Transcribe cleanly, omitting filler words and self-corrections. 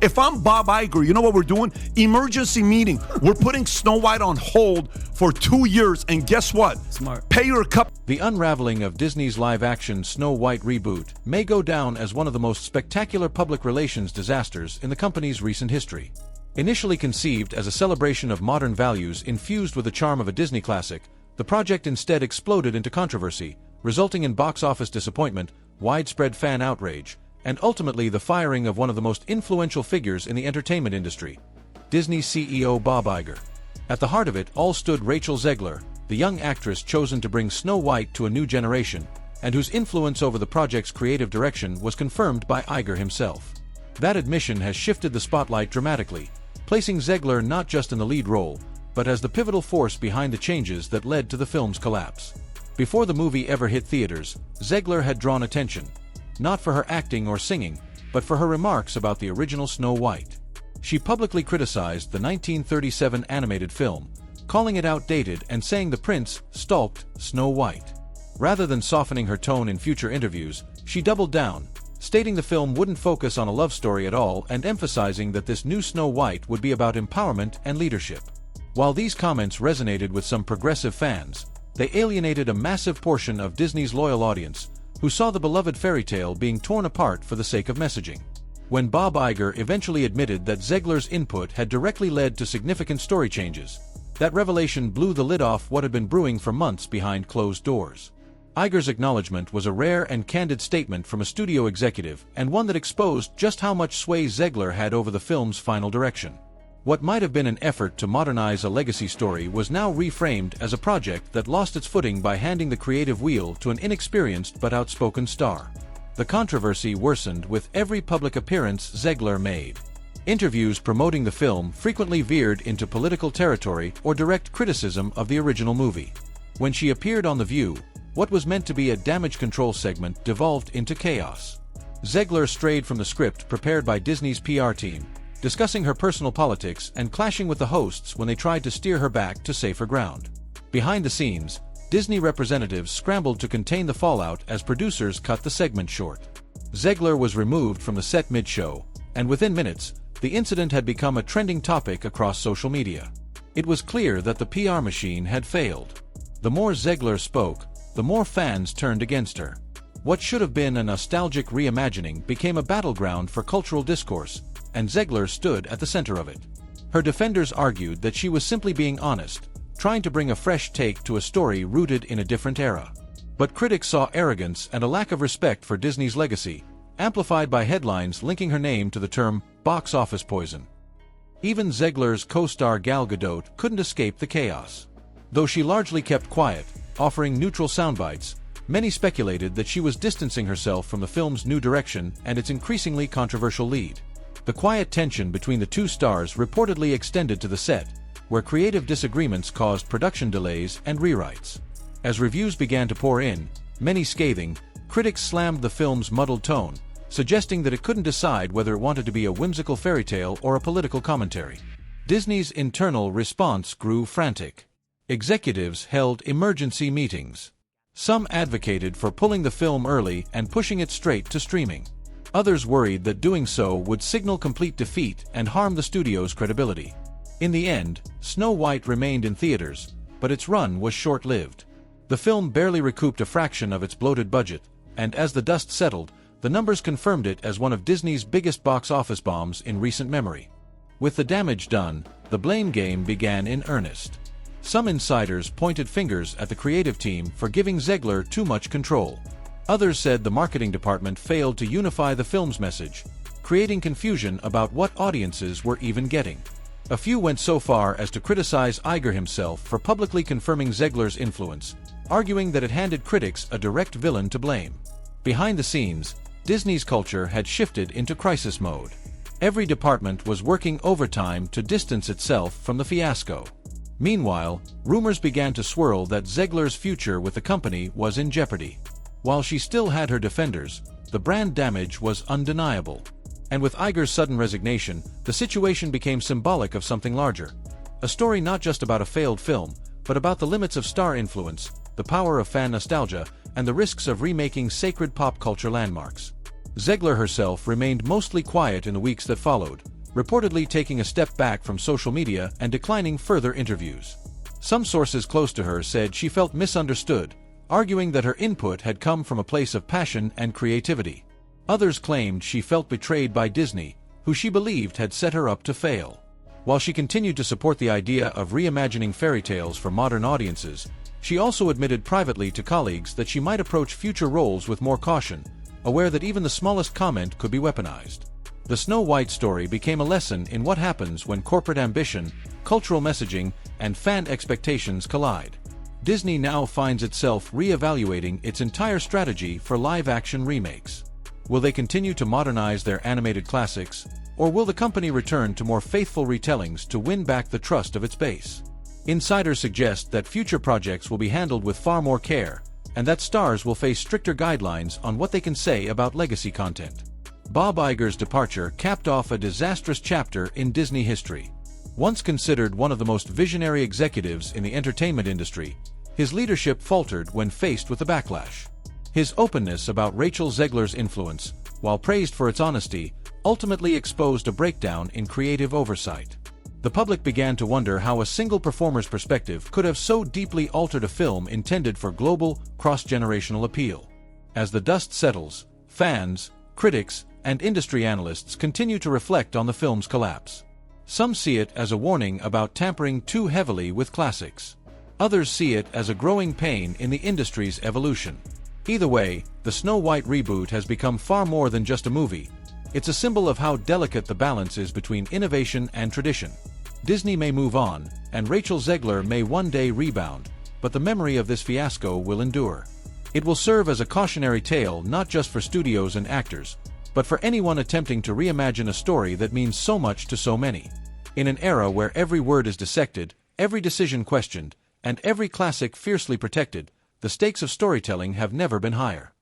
If I'm Bob Iger, you know what we're doing? Emergency meeting. We're putting Snow White on hold for 2 years, and guess what? Smart. Pay her a cup. The unraveling of Disney's live-action Snow White reboot may go down as one of the most spectacular public relations disasters in the company's recent history. Initially conceived as a celebration of modern values infused with the charm of a Disney classic, the project instead exploded into controversy, resulting in box office disappointment, widespread fan outrage, and ultimately the firing of one of the most influential figures in the entertainment industry, Disney CEO Bob Iger. At the heart of it all stood Rachel Zegler, the young actress chosen to bring Snow White to a new generation, and whose influence over the project's creative direction was confirmed by Iger himself. That admission has shifted the spotlight dramatically, placing Zegler not just in the lead role, but as the pivotal force behind the changes that led to the film's collapse. Before the movie ever hit theaters, Zegler had drawn attention, not for her acting or singing, but for her remarks about the original Snow White. She publicly criticized the 1937 animated film, calling it outdated and saying the prince stalked Snow White. Rather than softening her tone in future interviews, she doubled down, stating the film wouldn't focus on a love story at all and emphasizing that this new Snow White would be about empowerment and leadership. While these comments resonated with some progressive fans, they alienated a massive portion of Disney's loyal audience, who saw the beloved fairy tale being torn apart for the sake of messaging. When Bob Iger eventually admitted that Zegler's input had directly led to significant story changes, that revelation blew the lid off what had been brewing for months behind closed doors. Iger's acknowledgement was a rare and candid statement from a studio executive, and one that exposed just how much sway Zegler had over the film's final direction. What might have been an effort to modernize a legacy story was now reframed as a project that lost its footing by handing the creative wheel to an inexperienced but outspoken star. The controversy worsened with every public appearance Zegler made. Interviews promoting the film frequently veered into political territory or direct criticism of the original movie. When she appeared on The View, what was meant to be a damage control segment devolved into chaos. Zegler strayed from the script prepared by Disney's PR team, discussing her personal politics and clashing with the hosts when they tried to steer her back to safer ground. Behind the scenes, Disney representatives scrambled to contain the fallout as producers cut the segment short. Zegler was removed from the set mid-show, and within minutes, the incident had become a trending topic across social media. It was clear that the PR machine had failed. The more Zegler spoke, the more fans turned against her. What should have been a nostalgic reimagining became a battleground for cultural discourse, and Zegler stood at the center of it. Her defenders argued that she was simply being honest, trying to bring a fresh take to a story rooted in a different era. But critics saw arrogance and a lack of respect for Disney's legacy, amplified by headlines linking her name to the term box office poison. Even Zegler's co-star Gal Gadot couldn't escape the chaos. Though she largely kept quiet, offering neutral soundbites, many speculated that she was distancing herself from the film's new direction and its increasingly controversial lead. The quiet tension between the two stars reportedly extended to the set, where creative disagreements caused production delays and rewrites. As reviews began to pour in, many scathing, critics slammed the film's muddled tone, suggesting that it couldn't decide whether it wanted to be a whimsical fairy tale or a political commentary. Disney's internal response grew frantic. Executives held emergency meetings. Some advocated for pulling the film early and pushing it straight to streaming. Others worried that doing so would signal complete defeat and harm the studio's credibility. In the end, Snow White remained in theaters, but its run was short-lived. The film barely recouped a fraction of its bloated budget, and as the dust settled, the numbers confirmed it as one of Disney's biggest box office bombs in recent memory. With the damage done, the blame game began in earnest. Some insiders pointed fingers at the creative team for giving Zegler too much control. Others said the marketing department failed to unify the film's message, creating confusion about what audiences were even getting. A few went so far as to criticize Iger himself for publicly confirming Zegler's influence, arguing that it handed critics a direct villain to blame. Behind the scenes, Disney's culture had shifted into crisis mode. Every department was working overtime to distance itself from the fiasco. Meanwhile, rumors began to swirl that Zegler's future with the company was in jeopardy. While she still had her defenders, the brand damage was undeniable. And with Iger's sudden resignation, the situation became symbolic of something larger. A story not just about a failed film, but about the limits of star influence, the power of fan nostalgia, and the risks of remaking sacred pop culture landmarks. Zegler herself remained mostly quiet in the weeks that followed, reportedly taking a step back from social media and declining further interviews. Some sources close to her said she felt misunderstood, arguing that her input had come from a place of passion and creativity. Others claimed she felt betrayed by Disney, who she believed had set her up to fail. While she continued to support the idea of reimagining fairy tales for modern audiences, she also admitted privately to colleagues that she might approach future roles with more caution, aware that even the smallest comment could be weaponized. The Snow White story became a lesson in what happens when corporate ambition, cultural messaging, and fan expectations collide. Disney now finds itself re-evaluating its entire strategy for live-action remakes. Will they continue to modernize their animated classics, or will the company return to more faithful retellings to win back the trust of its base? Insiders suggest that future projects will be handled with far more care, and that stars will face stricter guidelines on what they can say about legacy content. Bob Iger's departure capped off a disastrous chapter in Disney history. Once considered one of the most visionary executives in the entertainment industry, his leadership faltered when faced with the backlash. His openness about Rachel Zegler's influence, while praised for its honesty, ultimately exposed a breakdown in creative oversight. The public began to wonder how a single performer's perspective could have so deeply altered a film intended for global, cross-generational appeal. As the dust settles, fans, critics, and industry analysts continue to reflect on the film's collapse. Some see it as a warning about tampering too heavily with classics. Others see it as a growing pain in the industry's evolution. Either way, the Snow White reboot has become far more than just a movie. It's a symbol of how delicate the balance is between innovation and tradition. Disney may move on, and Rachel Zegler may one day rebound, but the memory of this fiasco will endure. It will serve as a cautionary tale not just for studios and actors, but for anyone attempting to reimagine a story that means so much to so many. In an era where every word is dissected, every decision questioned, and every classic fiercely protected, the stakes of storytelling have never been higher.